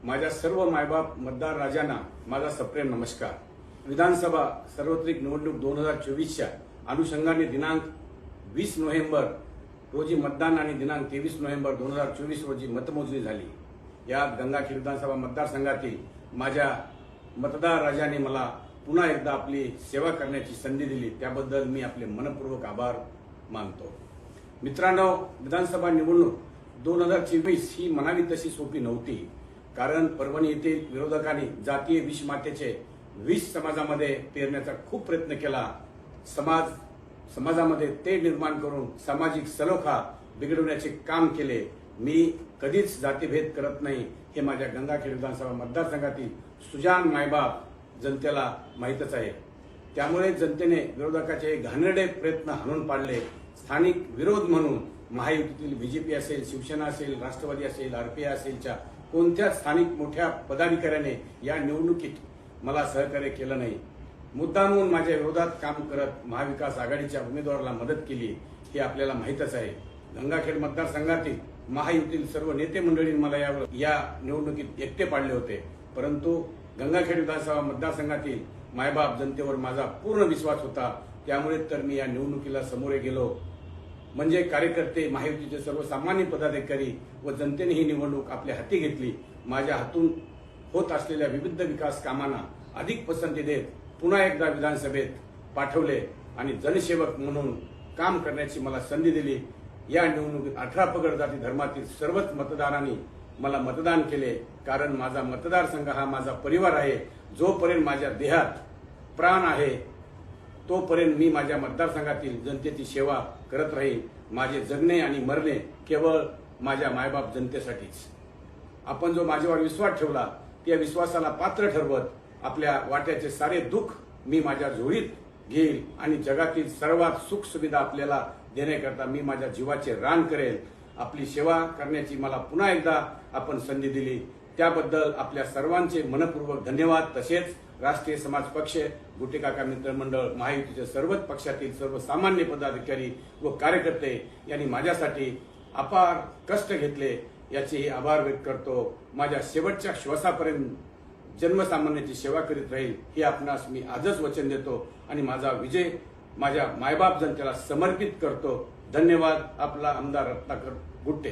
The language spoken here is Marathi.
माझ्या सर्व मायबाप मतदार राजांना माझा सप्रेम नमस्कार। विधानसभा सार्वत्रिक निवडणूक 2024च्या अनुषंगाने दिनांक 20 नोव्हेंबर रोजी मतदान आणि दिनांक 23 नोव्हेंबर 2024 रोजी मतमोजणी झाली। यात गंगाखेड विधानसभा मतदारसंघातील माझ्या मतदार राजाने मला पुन्हा एकदा आपली सेवा करण्याची संधी दिली, त्याबद्दल मी आपले मनपूर्वक आभार मानतो। मित्रांनो, विधानसभा निवडणूक 2024 ही म्हणावी तशी सोपी नव्हती, कारण परभणी येथील विरोधकांनी जातीय विषमातेचे विष समाजामध्ये पेरण्याचा खूप प्रयत्न केला। समाजामध्ये ते निर्माण करून सामाजिक सलोखा बिघडवण्याचे काम केले। मी कधीच जातीभेद करत नाही, हे माझ्या गंगाखेड विधानसभा मतदारसंघातील सुजाण मायबाप जनतेला माहीतच आहे। त्यामुळे जनतेने विरोधकाचे घाणेरडे प्रयत्न हाणून पाडले। स्थानिक विरोध म्हणून महायुतीतील बीजेपी असेल, शिवसेना असेल, राष्ट्रवादी असेल, आरपीआय असेलच्या कोणत्याच स्थानिक मोठ्या पदाधिकाऱ्याने या निवडणुकीत मला सहकार्य केलं नाही। मुद्दामून माझ्या विरोधात काम करत महाविकास आघाडीच्या उमेदवाराला मदत केली, हे आपल्याला माहीतच आहे। गंगाखेड मतदारसंघातील महायुतीतील सर्व नेते मंडळींनी मला या निवडणुकीत एकटे पाडले होते, परंतु गंगाखेड विधानसभा मतदारसंघातील मायबाप जनतेवर माझा पूर्ण विश्वास होता। त्यामुळे तर मी या निवडणुकीला सामोरे गेलो। म्हणजे कार्यकर्ते, महायुतीचे सर्वसामान्य पदाधिकारी व जनतेने ही निवडणूक आपल्या हाती घेतली। माझ्या हातून होत असलेल्या विविध विकास कामांना अधिक पसंती देत पुन्हा एकदा विधानसभेत पाठवले आणि जनसेवक म्हणून काम करण्याची मला संधी दिली। या निवडणुकीत 18 पगड जाती धर्मातील सर्वच मतदारांनी मला मतदान केले, कारण माझा मतदारसंघ हा माझा परिवार आहे। जोपर्यंत माझ्या देहात प्राण आहे तोपर्यंत मी माझ्या मतदारसंघातील जनतेची सेवा करत राहील। माझे जगणे आणि मरणे केवळ माझ्या मायबाप जनतेसाठीच। आपण जो माझ्यावर विश्वास ठेवला, त्या विश्वासाला पात्र ठरवत आपल्या वाट्याचे सारे दुःख मी माझ्या झोळीत घेईल आणि जगातील सर्वात सुख सुविधा आपल्याला देण्याकरता मी माझ्या जीवाचे रान करेल। आपली सेवा करण्याची मला पुन्हा एकदा आपण संधी दिली, त्याबद्दल आपल्या सर्वांचे मनपूर्वक धन्यवाद। तसेच राष्ट्रीय समाज पक्ष, गुटेकाका मित्रमंडळ, महायुतीच्या सर्वच पक्षातील सर्वसामान्य पदाधिकारी व कार्यकर्ते यांनी माझ्यासाठी अपार कष्ट घेतले, याचेही आभार व्यक्त करतो। माझ्या शेवटच्या श्वासापर्यंत जनसामान्याची सेवा करीत राहील, हे आपणास मी आजच वचन देतो आणि माझा विजय माझ्या मायबाप जनतेला समर्पित करतो। धन्यवाद। आपला आमदार रत्नाकर गुट्टे।